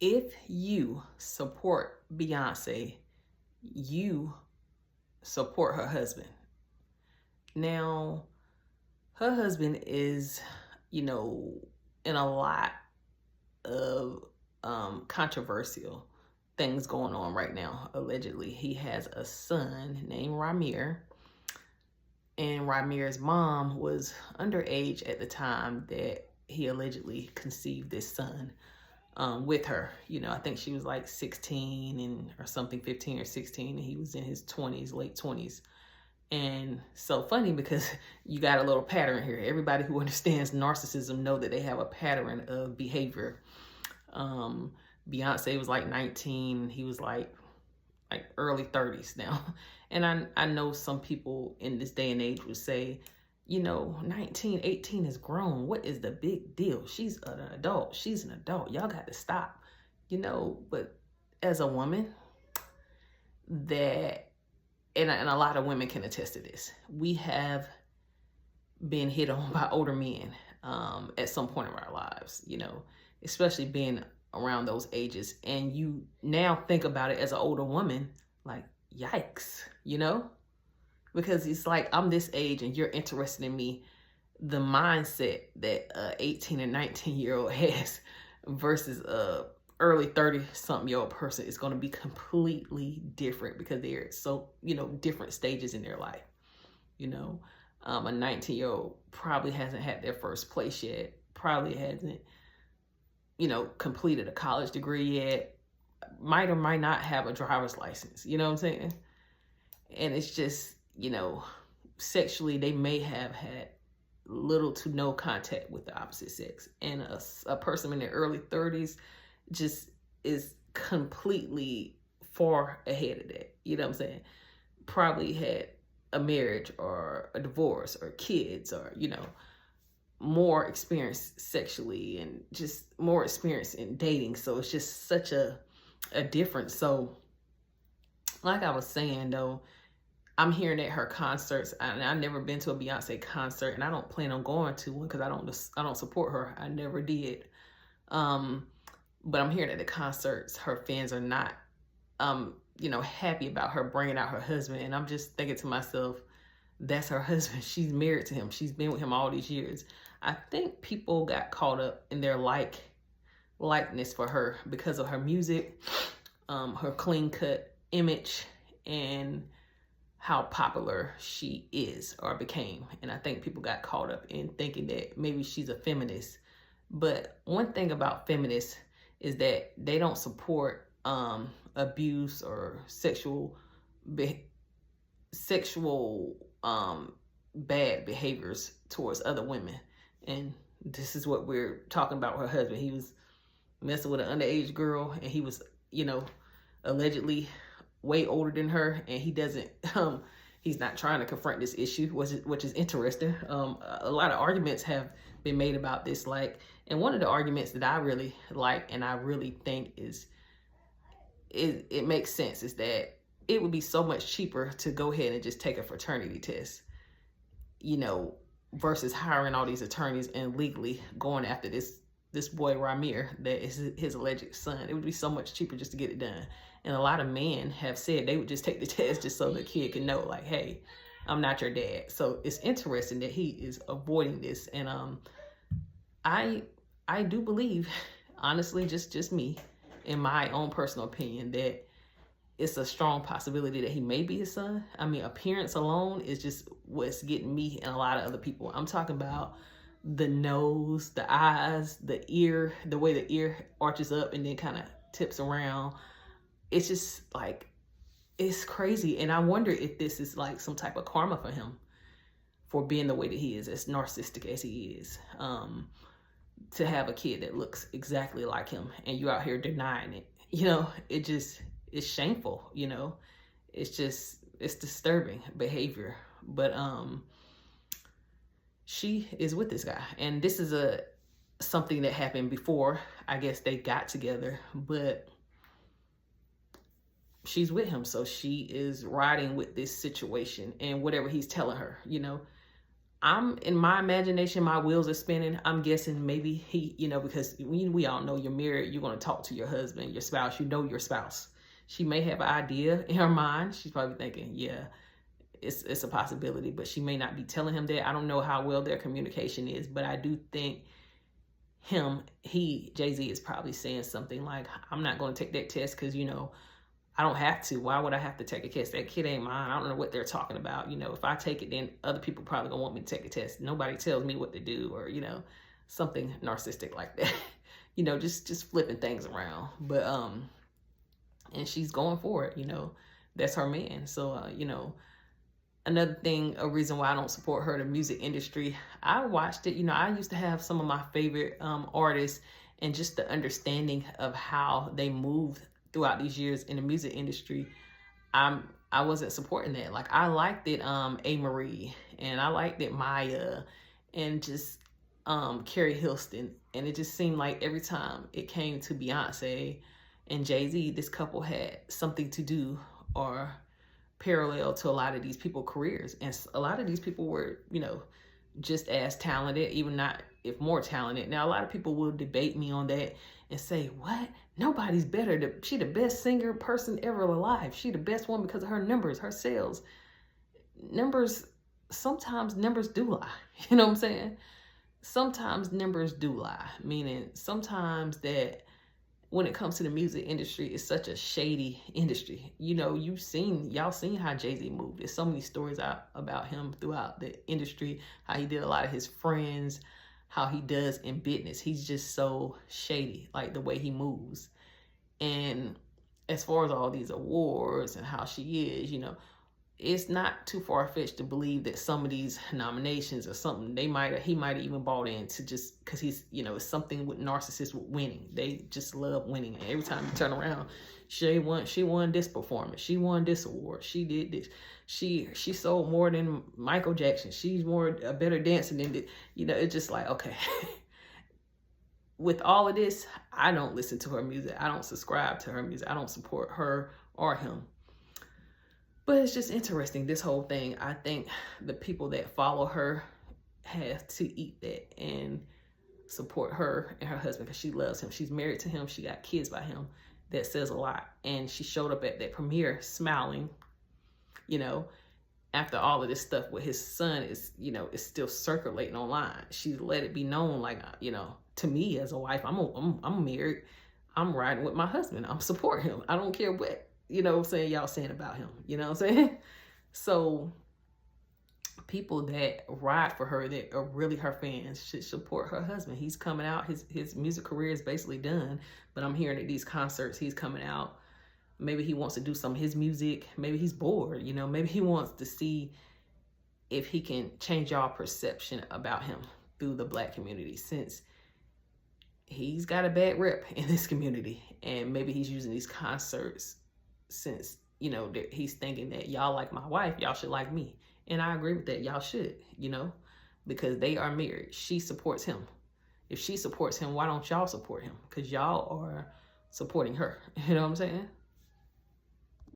if you support Beyonce, you support her husband. Now, her husband is, you know, in a lot of controversial things going on right now. Allegedly, he has a son named Ramir, and Ramir's mom was underage at the time that he allegedly conceived this son with her. You know, I think she was like 16 and or something, 15 or 16, and he was in his 20s, late 20s. And so funny because you got a little pattern here. Everybody who understands narcissism know that they have a pattern of behavior. Beyonce was like 19. He was like early 30s now. And I know some people in this day and age would say, you know, 19, 18 is grown. What is the big deal? She's an adult. She's an adult. Y'all got to stop, you know. But as a woman, that, and a lot of women can attest to this, we have been hit on by older men at some point in our lives, you know, especially being around those ages. And you now think about it as an older woman, like, yikes, you know? Because it's like, I'm this age and you're interested in me. The mindset that a 18 and 19-year-old has versus a early 30-something-year-old person is going to be completely different because they're so, you know, different stages in their life. You know, a 19-year-old probably hasn't had their first place yet, probably hasn't, you know, completed a college degree yet, might or might not have a driver's license, you know what I'm saying? And it's just, you know, sexually, they may have had little to no contact with the opposite sex. And a person in their early 30s just is completely far ahead of that. You know what I'm saying? Probably had a marriage or a divorce or kids or, you know, more experience sexually and just more experience in dating. So it's just such a difference. So like I was saying though, I'm hearing at her concerts, and I've never been to a Beyonce concert, and I don't plan on going to one because I don't support her. I never did. But I'm hearing at the concerts, her fans are not, you know, happy about her bringing out her husband. And I'm just thinking to myself, that's her husband. She's married to him. She's been with him all these years. I think people got caught up in their likeness for her because of her music, her clean cut image, and how popular she is or became. And I think people got caught up in thinking that maybe she's a feminist. But one thing about feminists is that they don't support abuse or sexual bad behaviors towards other women. And this is what we're talking about with her husband. He was messing with an underage girl, and he was, you know, allegedly way older than her, and he doesn't he's not trying to confront this issue, which is interesting. A lot of arguments have been made about this, like, and one of the arguments that I really like and I really think it makes sense is that it would be so much cheaper to go ahead and just take a fraternity test, you know, versus hiring all these attorneys and legally going after this boy Ramir that is his alleged son. It would be so much cheaper just to get it done. And a lot of men have said they would just take the test just so the kid can know, like, hey, I'm not your dad. So it's interesting that he is avoiding this. And I do believe, honestly, just me, in my own personal opinion, that it's a strong possibility that he may be his son. I mean, appearance alone is just what's getting me and a lot of other people. I'm talking about the nose, the eyes, the ear, the way the ear arches up and then kind of tips around. It's just like, it's crazy. And I wonder if this is like some type of karma for him for being the way that he is, as narcissistic as he is, to have a kid that looks exactly like him and you out here denying it. You know, it's shameful, you know. It's disturbing behavior. But she is with this guy, and this is something that happened before I guess they got together, but she's with him, so she is riding with this situation and whatever he's telling her, you know. I'm in my imagination, my wheels are spinning. I'm guessing maybe he, because we all know you're married, you're going to talk to your husband, your spouse, your spouse. She may have an idea in her mind. She's probably thinking, yeah, it's a possibility, but she may not be telling him that. I don't know how well their communication is, but I do think Jay-Z is probably saying something like, I'm not going to take that test because, I don't have to. Why would I have to take a test? That kid ain't mine. I don't know what they're talking about. If I take it, then other people probably gonna want me to take a test. Nobody tells me what to do, or, something narcissistic like that. Just flipping things around. But, and she's going for it, that's her man. So, another thing, a reason why I don't support her, the music industry, I watched it. I used to have some of my favorite artists, and just the understanding of how they moved throughout these years in the music industry, I wasn't supporting that. Like, I liked it, A. Marie, and I liked it, Maya, and just Carrie Hilston. And it just seemed like every time it came to Beyonce and Jay-Z, this couple had something to do or parallel to a lot of these people's careers. And a lot of these people were, just as talented, even not if more talented. Now, a lot of people will debate me on that and say, what? Nobody's better. She the best singer person ever alive. She the best one because of her numbers, her sales. Sometimes numbers do lie. You know what I'm saying? Sometimes numbers do lie, meaning sometimes that when it comes to the music industry, it's such a shady industry. Y'all seen how Jay-Z moved. There's so many stories out about him throughout the industry, how he did a lot of his friends, how he does in business. He's just so shady, like the way he moves. And as far as all these awards and how she is, it's not too far-fetched to believe that some of these nominations or something, he might have even bought into, just because he's, it's something with narcissists with winning. They just love winning. And every time you turn around, she won this performance. She won this award. She did this. She sold more than Michael Jackson. She's a better dancer than this. It's just like, okay. With all of this, I don't listen to her music. I don't subscribe to her music. I don't support her or him. But it's just interesting, this whole thing. I think the people that follow her have to eat that and support her and her husband, because she loves him. She's married to him. She got kids by him. That says a lot. And she showed up at that premiere smiling, after all of this stuff with his son is still circulating online. She let it be known, like, to me as a wife, I'm married. I'm riding with my husband. I'm supporting him. I don't care what, y'all saying about him. You know what I'm saying? So people that ride for her, that are really her fans, should support her husband. He's coming out. His music career is basically done. But I'm hearing at these concerts, he's coming out. Maybe he wants to do some of his music. Maybe he's bored. Maybe he wants to see if he can change y'all perception about him through the Black community, since he's got a bad rep in this community. And maybe he's using these concerts since, he's thinking that y'all like my wife, y'all should like me. And I agree with that. Y'all should, because they are married. She supports him. If she supports him, why don't y'all support him? Because y'all are supporting her. You know what I'm saying?